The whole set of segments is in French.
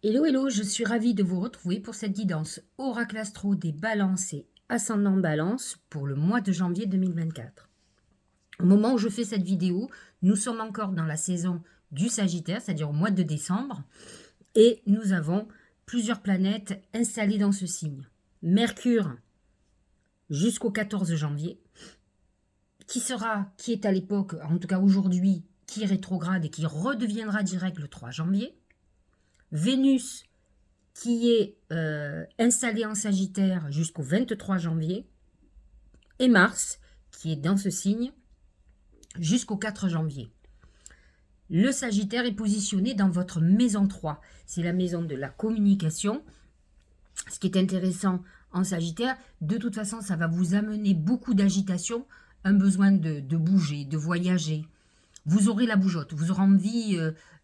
Hello, hello, je suis ravie de vous retrouver pour cette guidance Oracle Astro des Balances et Ascendant Balance pour le mois de janvier 2024. Au moment où je fais cette vidéo, nous sommes encore dans la saison du Sagittaire, c'est-à-dire au mois de décembre, et nous avons plusieurs planètes installées dans ce signe. Mercure jusqu'au 14 janvier, qui est à l'époque, en tout cas aujourd'hui, qui est rétrograde et qui redeviendra direct le 3 janvier. Vénus qui est installé en Sagittaire jusqu'au 23 janvier, et Mars, qui est dans ce signe, jusqu'au 4 janvier. Le Sagittaire est positionné dans votre maison 3. C'est la maison de la communication. Ce qui est intéressant en Sagittaire, de toute façon, ça va vous amener beaucoup d'agitation, un besoin de bouger, de voyager. Vous aurez la bougeotte, vous aurez envie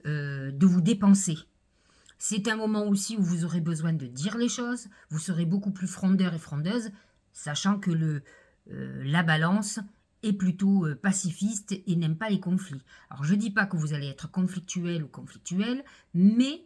de vous dépenser. C'est un moment aussi où vous aurez besoin de dire les choses, vous serez beaucoup plus frondeur et frondeuse, sachant que la balance est plutôt pacifiste et n'aime pas les conflits. Alors je ne dis pas que vous allez être conflictuel ou conflictuel, mais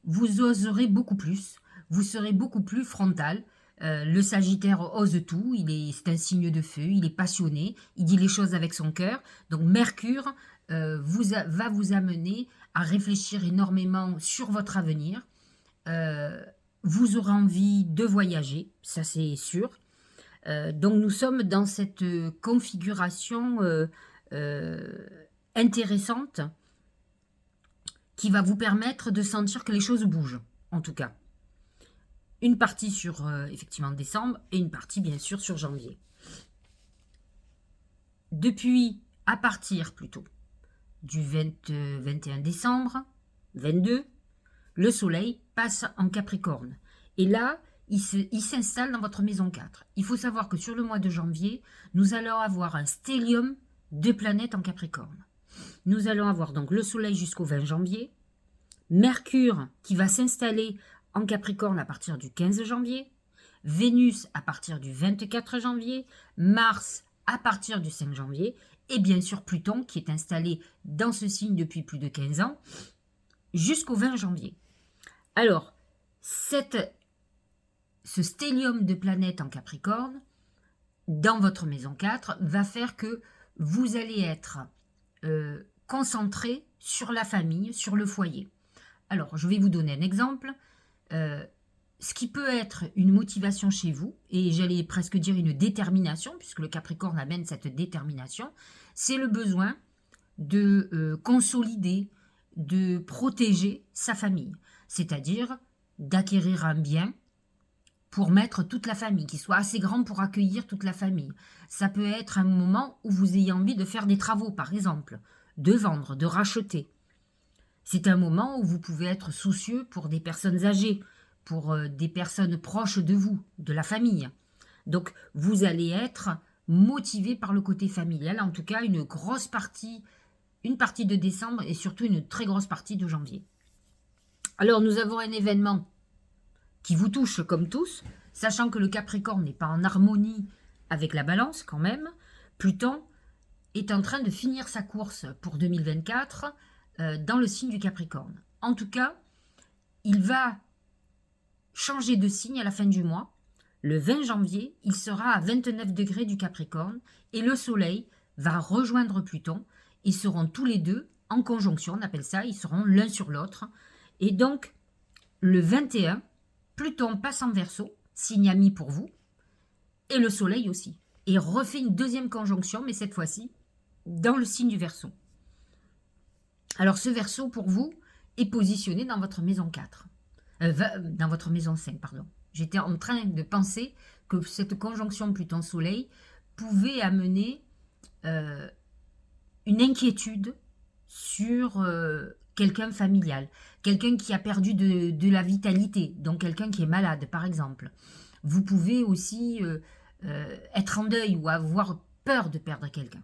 vous oserez beaucoup plus, vous serez beaucoup plus frontal. Le Sagittaire ose tout, c'est un signe de feu, il est passionné, il dit les choses avec son cœur. Donc Mercure va vous amener à réfléchir énormément sur votre avenir. Vous aurez envie de voyager, ça c'est sûr. Donc nous sommes dans cette configuration intéressante qui va vous permettre de sentir que les choses bougent, en tout cas. Une partie sur effectivement décembre et une partie bien sûr sur janvier. À partir plutôt du 21 décembre, 22, le soleil passe en Capricorne. Et là, il s'installe dans votre maison 4. Il faut savoir que sur le mois de janvier, nous allons avoir un stellium de planètes en Capricorne. Nous allons avoir donc le soleil jusqu'au 20 janvier, Mercure qui va s'installer en Capricorne à partir du 15 janvier, Vénus à partir du 24 janvier, Mars à partir du 5 janvier, et bien sûr Pluton qui est installé dans ce signe depuis plus de 15 ans, jusqu'au 20 janvier. Alors, ce stellium de planètes en Capricorne, dans votre maison 4, va faire que vous allez être concentré sur la famille, sur le foyer. Alors, je vais vous donner un exemple. Ce qui peut être une motivation chez vous, et j'allais presque dire une détermination, puisque le Capricorne amène cette détermination, c'est le besoin de consolider, de protéger sa famille, c'est-à-dire d'acquérir un bien pour mettre toute la famille, qui soit assez grand pour accueillir toute la famille. Ça peut être un moment où vous ayez envie de faire des travaux, par exemple, de vendre, de racheter. C'est un moment où vous pouvez être soucieux pour des personnes âgées, pour des personnes proches de vous, de la famille. Donc, vous allez être motivé par le côté familial, en tout cas une partie de décembre et surtout une très grosse partie de janvier. Alors, nous avons un événement qui vous touche comme tous, sachant que le Capricorne n'est pas en harmonie avec la Balance quand même. Pluton est en train de finir sa course pour 2024 dans le signe du Capricorne. En tout cas, il va changer de signe à la fin du mois. Le 20 janvier, il sera à 29 degrés du Capricorne et le Soleil va rejoindre Pluton. Ils seront tous les deux en conjonction, on appelle ça, ils seront l'un sur l'autre. Et donc, le 21, Pluton passe en Verseau, signe ami pour vous, et le Soleil aussi. Et refait une deuxième conjonction, mais cette fois-ci, dans le signe du Verseau. Alors, ce Verseau, pour vous, est positionné dans votre maison 4. Dans votre maison 5, pardon. J'étais en train de penser que cette conjonction Pluton-Soleil pouvait amener une inquiétude sur quelqu'un familial, quelqu'un qui a perdu de la vitalité, donc quelqu'un qui est malade, par exemple. Vous pouvez aussi être en deuil ou avoir peur de perdre quelqu'un.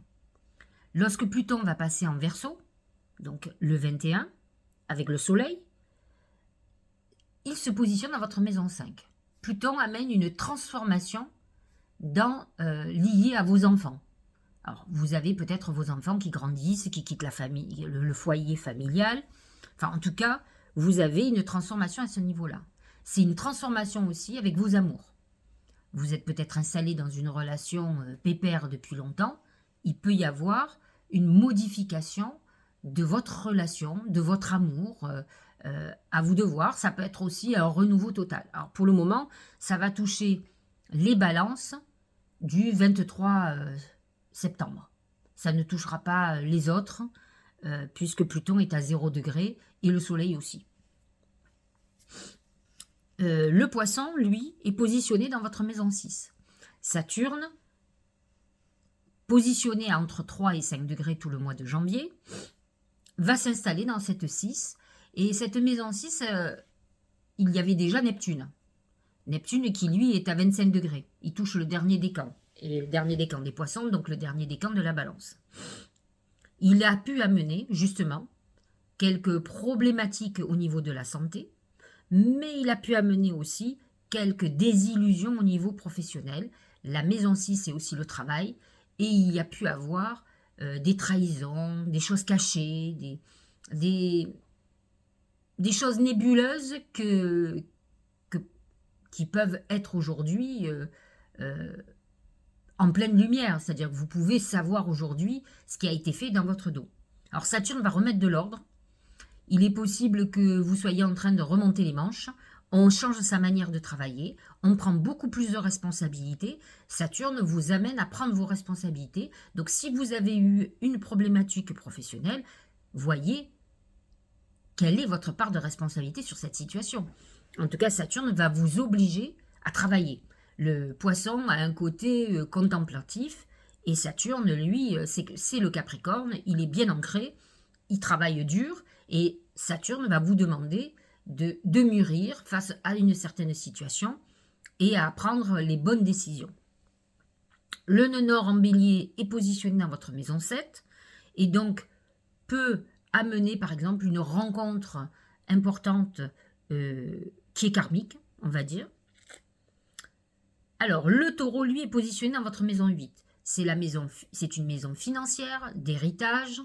Lorsque Pluton va passer en Verseau, donc le 21, avec le Soleil, il se positionne dans votre maison 5. Pluton amène une transformation liée à vos enfants. Alors, vous avez peut-être vos enfants qui grandissent, qui quittent la famille, le foyer familial. Enfin, en tout cas, vous avez une transformation à ce niveau-là. C'est une transformation aussi avec vos amours. Vous êtes peut-être installé dans une relation pépère depuis longtemps. Il peut y avoir une modification de votre relation, de votre amour. À vous de voir. Ça peut être aussi un renouveau total. Alors pour le moment, ça va toucher les balances du 23 septembre. Ça ne touchera pas les autres, puisque Pluton est à 0 degré et le Soleil aussi. Le Poisson, lui, est positionné dans votre maison 6. Saturne, positionné entre 3 et 5 degrés tout le mois de janvier, va s'installer dans cette 6. Et cette maison 6, il y avait déjà Neptune. Neptune qui, lui, est à 25 degrés. Il touche le dernier décan. Et le dernier décan des Poissons, donc le dernier décan de la Balance. Il a pu amener, justement, quelques problématiques au niveau de la santé, mais il a pu amener aussi quelques désillusions au niveau professionnel. La maison 6, c'est aussi le travail, et il y a pu avoir des trahisons, des choses cachées, des choses nébuleuses qui peuvent être aujourd'hui en pleine lumière. C'est-à-dire que vous pouvez savoir aujourd'hui ce qui a été fait dans votre dos. Alors Saturne va remettre de l'ordre. Il est possible que vous soyez en train de remonter les manches. On change sa manière de travailler. On prend beaucoup plus de responsabilités. Saturne vous amène à prendre vos responsabilités. Donc si vous avez eu une problématique professionnelle, voyez quelle est votre part de responsabilité sur cette situation. En tout cas, Saturne va vous obliger à travailler. Le Poisson a un côté contemplatif et Saturne, lui, c'est le Capricorne. Il est bien ancré, il travaille dur et Saturne va vous demander de mûrir face à une certaine situation et à prendre les bonnes décisions. Le nœud nord en bélier est positionné dans votre maison 7 et donc peut amener par exemple une rencontre importante qui est karmique, on va dire. Alors le taureau, lui, est positionné dans votre maison 8. C'est une maison financière, d'héritage,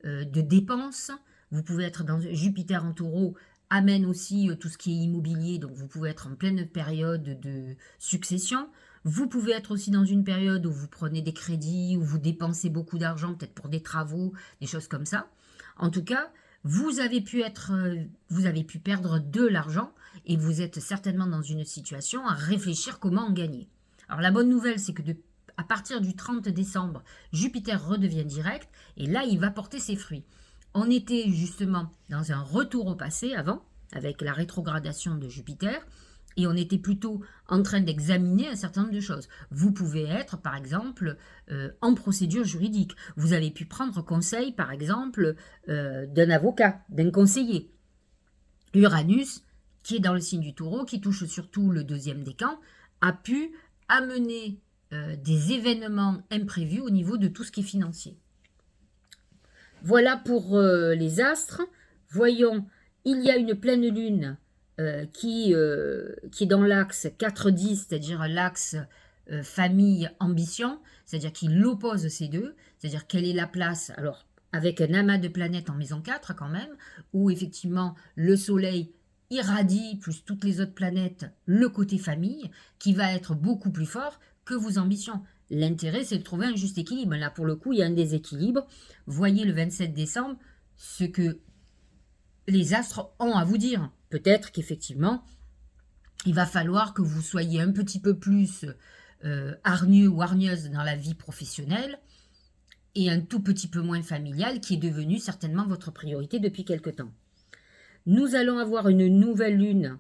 de dépenses. Vous pouvez être dans Jupiter en taureau, amène aussi tout ce qui est immobilier, donc vous pouvez être en pleine période de succession. Vous pouvez être aussi dans une période où vous prenez des crédits, où vous dépensez beaucoup d'argent, peut-être pour des travaux, des choses comme ça. En tout cas, vous avez pu perdre de l'argent et vous êtes certainement dans une situation à réfléchir comment en gagner. Alors la bonne nouvelle, c'est que à partir du 30 décembre, Jupiter redevient direct et là, il va porter ses fruits. On était justement dans un retour au passé avant, avec la rétrogradation de Jupiter, et on était plutôt en train d'examiner un certain nombre de choses. Vous pouvez être, par exemple, en procédure juridique. Vous avez pu prendre conseil, par exemple, d'un avocat, d'un conseiller. Uranus, qui est dans le signe du taureau, qui touche surtout le deuxième décan, a pu amener des événements imprévus au niveau de tout ce qui est financier. Voilà pour les astres. Voyons, il y a une pleine lune qui est dans l'axe 4-10, c'est-à-dire l'axe famille-ambition, c'est-à-dire qu'il oppose ces deux, c'est-à-dire quelle est la place, alors avec un amas de planètes en maison 4 quand même, où effectivement le soleil irradie, plus toutes les autres planètes, le côté famille, qui va être beaucoup plus fort que vos ambitions. L'intérêt, c'est de trouver un juste équilibre. Là, pour le coup, il y a un déséquilibre. Voyez le 27 décembre ce que les astres ont à vous dire. Peut-être qu'effectivement, il va falloir que vous soyez un petit peu plus hargneux ou hargneuse dans la vie professionnelle et un tout petit peu moins familial, qui est devenu certainement votre priorité depuis quelque temps. Nous allons avoir une nouvelle lune,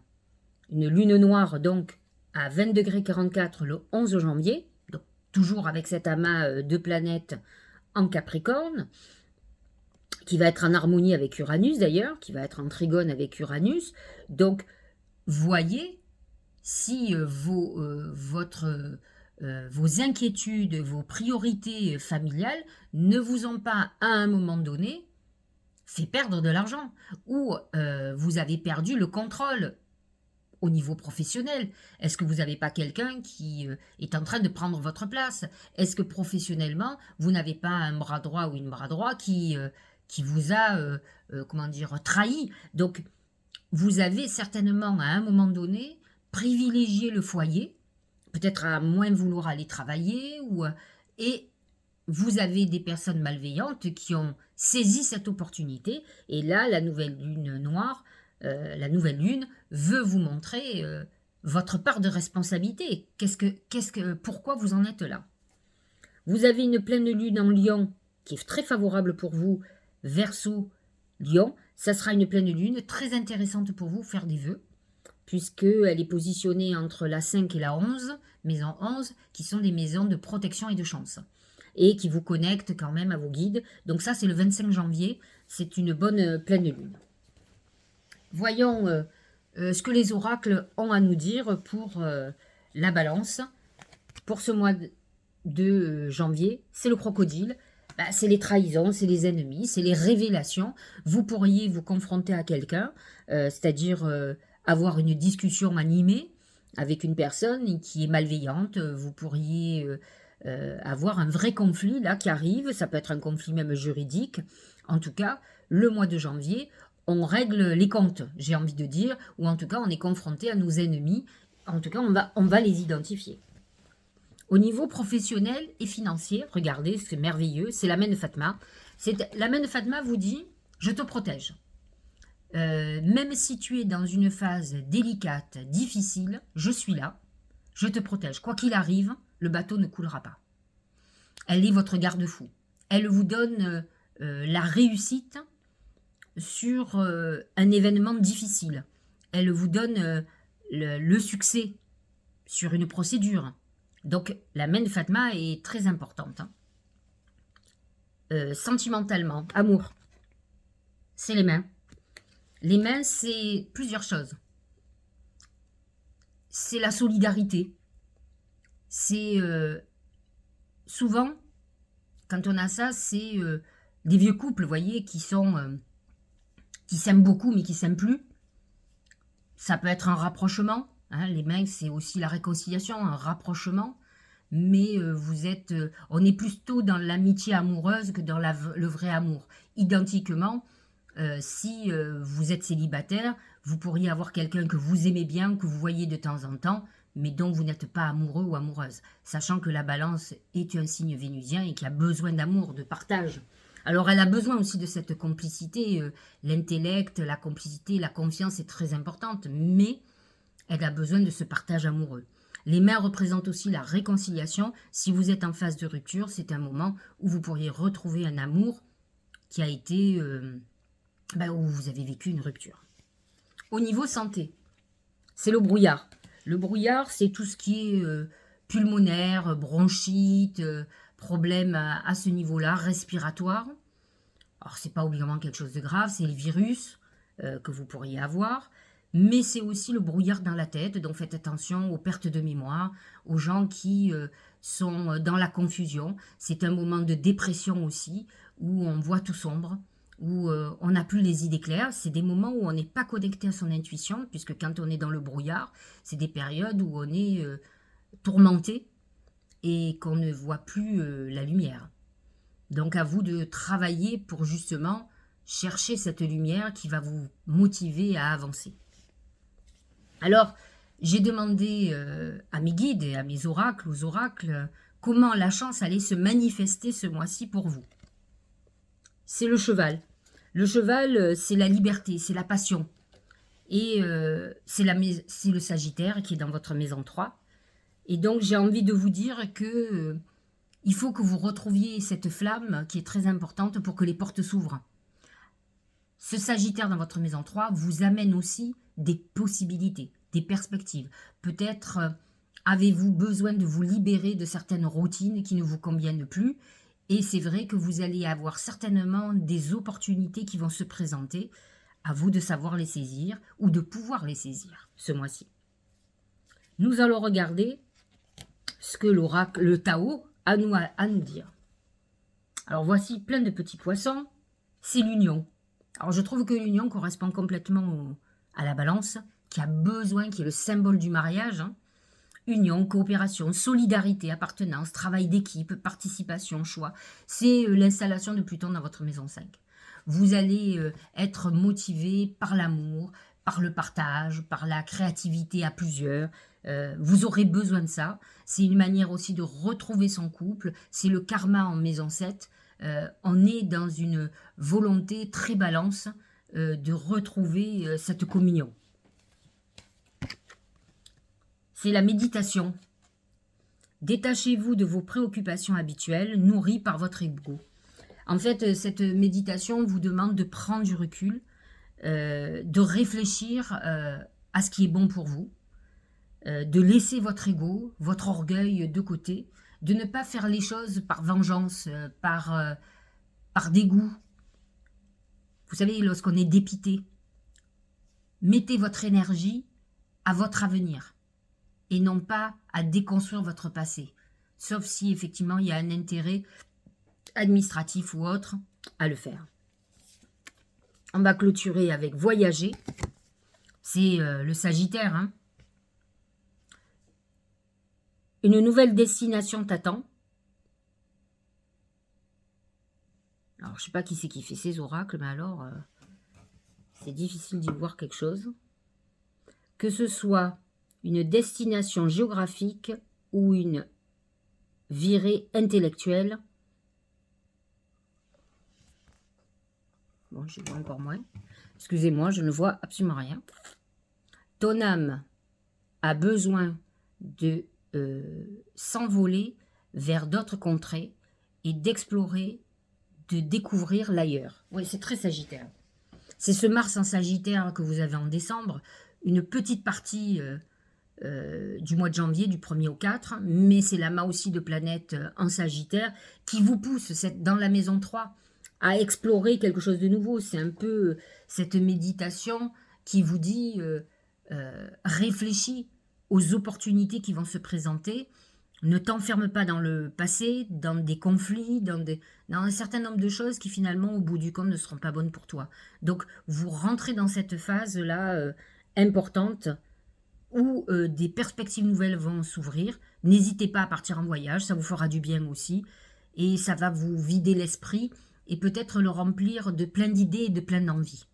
une lune noire donc à 20,44 le 11 janvier, donc toujours avec cet amas de planètes en Capricorne, qui va être en harmonie avec Uranus d'ailleurs, qui va être en trigone avec Uranus. Donc, voyez si vos inquiétudes, vos priorités familiales ne vous ont pas, à un moment donné, fait perdre de l'argent, ou vous avez perdu le contrôle au niveau professionnel. Est-ce que vous n'avez pas quelqu'un qui est en train de prendre votre place? Est-ce que professionnellement, vous n'avez pas un bras droit ou une bras droit qui vous a, trahi? Donc, vous avez certainement à un moment donné privilégié le foyer, peut-être à moins vouloir aller travailler, et vous avez des personnes malveillantes qui ont saisi cette opportunité. Et là, la nouvelle lune noire, la nouvelle lune, veut vous montrer votre part de responsabilité. Pourquoi vous en êtes là? Vous avez une pleine lune en Lion qui est très favorable pour vous, Verseau, Lion. Ça sera une pleine lune très intéressante pour vous, faire des vœux, puisqu'elle est positionnée entre la 5 et la 11, maison 11, qui sont des maisons de protection et de chance, et qui vous connectent quand même à vos guides. Donc ça, c'est le 25 janvier, c'est une bonne pleine lune. Voyons ce que les oracles ont à nous dire pour la balance. Pour ce mois de janvier, c'est le crocodile. C'est les trahisons, c'est les ennemis, c'est les révélations. Vous pourriez vous confronter à quelqu'un, c'est-à-dire avoir une discussion animée avec une personne qui est malveillante. Vous pourriez avoir un vrai conflit là qui arrive. Ça peut être un conflit même juridique. En tout cas, le mois de janvier, on règle les comptes, j'ai envie de dire, ou en tout cas, on est confronté à nos ennemis. En tout cas, on va les identifier. Au niveau professionnel et financier, regardez, c'est merveilleux, c'est la main de Fatma. La main de Fatma vous dit, je te protège. Même si tu es dans une phase délicate, difficile, je suis là, je te protège. Quoi qu'il arrive, le bateau ne coulera pas. Elle est votre garde-fou. Elle vous donne la réussite sur un événement difficile. Elle vous donne le succès sur une procédure. Donc, la main de Fatma est très importante. Sentimentalement, amour, c'est les mains. Les mains, c'est plusieurs choses. C'est la solidarité. C'est souvent, quand on a ça, c'est des vieux couples, vous voyez, qui s'aiment beaucoup, mais qui s'aiment plus. Ça peut être un rapprochement. Hein, les mains, c'est aussi la réconciliation, un rapprochement. Mais on est plutôt dans l'amitié amoureuse que dans le vrai amour. Identiquement, si vous êtes célibataire, vous pourriez avoir quelqu'un que vous aimez bien, que vous voyez de temps en temps, mais dont vous n'êtes pas amoureux ou amoureuse, sachant que la balance est un signe vénusien et qui a besoin d'amour, de partage. Alors elle a besoin aussi de cette complicité, l'intellect, la complicité, la confiance est très importante, mais elle a besoin de ce partage amoureux. Les mains représentent aussi la réconciliation. Si vous êtes en phase de rupture, c'est un moment où vous pourriez retrouver un amour qui a été... où vous avez vécu une rupture. Au niveau santé, c'est le brouillard. Le brouillard, c'est tout ce qui est pulmonaire, bronchite, problème à ce niveau-là, respiratoire. Alors, c'est pas obligatoirement quelque chose de grave, c'est le virus que vous pourriez avoir. Mais c'est aussi le brouillard dans la tête, donc faites attention aux pertes de mémoire, aux gens qui sont dans la confusion. C'est un moment de dépression aussi, où on voit tout sombre, où on n'a plus les idées claires. C'est des moments où on n'est pas connecté à son intuition, puisque quand on est dans le brouillard, c'est des périodes où on est tourmenté et qu'on ne voit plus la lumière. Donc à vous de travailler pour justement chercher cette lumière qui va vous motiver à avancer. Alors, j'ai demandé à mes guides et à mes oracles, aux oracles, comment la chance allait se manifester ce mois-ci pour vous. C'est le cheval. Le cheval, c'est la liberté, c'est la passion. Et c'est le Sagittaire qui est dans votre maison 3. Et donc, j'ai envie de vous dire que il faut que vous retrouviez cette flamme qui est très importante pour que les portes s'ouvrent. Ce Sagittaire dans votre maison 3 vous amène aussi des possibilités, des perspectives. Peut-être avez-vous besoin de vous libérer de certaines routines qui ne vous conviennent plus. Et c'est vrai que vous allez avoir certainement des opportunités qui vont se présenter. À vous de savoir les saisir ou de pouvoir les saisir ce mois-ci. Nous allons regarder ce que l'oracle, le Tao, a à nous dire. Alors voici plein de petits poissons. C'est l'union. Alors je trouve que l'union correspond complètement à la balance, qui a besoin, qui est le symbole du mariage. Union, coopération, solidarité, appartenance, travail d'équipe, participation, choix. C'est l'installation de Pluton dans votre maison 5. Vous allez être motivé par l'amour, par le partage, par la créativité à plusieurs. Vous aurez besoin de ça. C'est une manière aussi de retrouver son couple. C'est le karma en maison 7. On est dans une volonté très balance de retrouver cette communion. C'est la méditation. Détachez-vous de vos préoccupations habituelles, nourries par votre ego. En fait, cette méditation vous demande de prendre du recul, de réfléchir à ce qui est bon pour vous, de laisser votre ego, votre orgueil de côté, de ne pas faire les choses par vengeance, par dégoût. Vous savez, lorsqu'on est dépité, mettez votre énergie à votre avenir et non pas à déconstruire votre passé. Sauf si effectivement il y a un intérêt administratif ou autre à le faire. On va clôturer avec voyager. C'est le Sagittaire. Hein. Une nouvelle destination t'attend. Alors, je ne sais pas qui c'est qui fait ces oracles, mais alors, c'est difficile d'y voir quelque chose. Que ce soit une destination géographique ou une virée intellectuelle. Bon, je vois encore moins. Excusez-moi, je ne vois absolument rien. Ton âme a besoin de s'envoler vers d'autres contrées et d'explorer, de découvrir l'ailleurs. Oui, c'est très Sagittaire. C'est ce Mars en Sagittaire que vous avez en décembre, une petite partie du mois de janvier, du 1er au 4, mais c'est l'amas aussi de planètes en Sagittaire qui vous pousse dans la maison 3 à explorer quelque chose de nouveau. C'est un peu cette méditation qui vous dit réfléchis aux opportunités qui vont se présenter. Ne t'enferme pas dans le passé, dans des conflits, dans un certain nombre de choses qui finalement au bout du compte ne seront pas bonnes pour toi. Donc vous rentrez dans cette phase-là importante où des perspectives nouvelles vont s'ouvrir. N'hésitez pas à partir en voyage, ça vous fera du bien aussi. Et ça va vous vider l'esprit et peut-être le remplir de plein d'idées et de plein d'envies.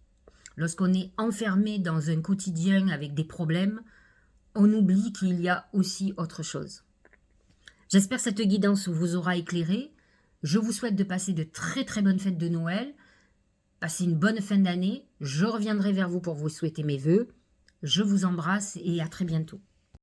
Lorsqu'on est enfermé dans un quotidien avec des problèmes, on oublie qu'il y a aussi autre chose. J'espère que cette guidance vous aura éclairé. Je vous souhaite de passer de très très bonnes fêtes de Noël. Passez une bonne fin d'année. Je reviendrai vers vous pour vous souhaiter mes vœux. Je vous embrasse et à très bientôt.